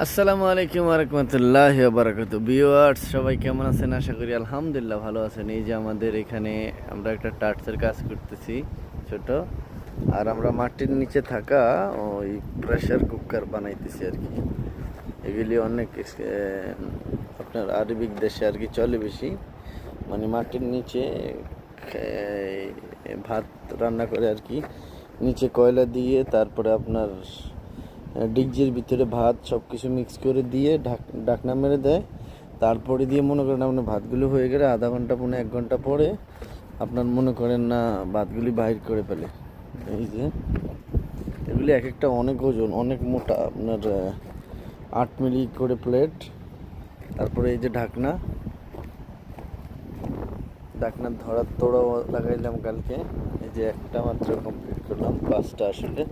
আসসালামু আলাইকুম রাহমাতুল্লাহি ওয়া বারাকাতুহু। ভিউয়ার্স সবাই কেমন আছেন? আশা করি আলহামদুলিল্লাহ ভালো আছেন। এই যে আমাদের এখানে আমরা একটা টার্চের কাজ করতেছি ছোট, আর আমরা মাটির নিচে থাকা ওই প্রেসার কুকার বানাইতেছি আর কি। এগুলি অনেক আপনার আরবিক দেশে আর কি চলে বেশি, মানে মাটির নিচে ভাত রান্না করে আর কি। নিচে কয়লা দিয়ে তারপরে আপনার ডিগজির ভিতরে ভাত সব কিছু মিক্স করে দিয়ে ঢাকনা মেরে দেয়। তারপরে দিয়ে মনে করেন আপনার ভাতগুলো হয়ে গেলে আধা ঘন্টা 1 ঘন্টা পরে আপনার মনে করেন না ভাতগুলি বাহির করে ফেলে। এই যে এগুলি এক একটা অনেক ওজন, অনেক মোটা, আপনার 8 মিলি করে প্লেট। তারপরে এই যে ঢাকনা ঢাকনা ধরার তোড়াও লাগাইলাম কালকে। এই যে একটা মাত্র কমপ্লিট করলাম, 5টা আসলে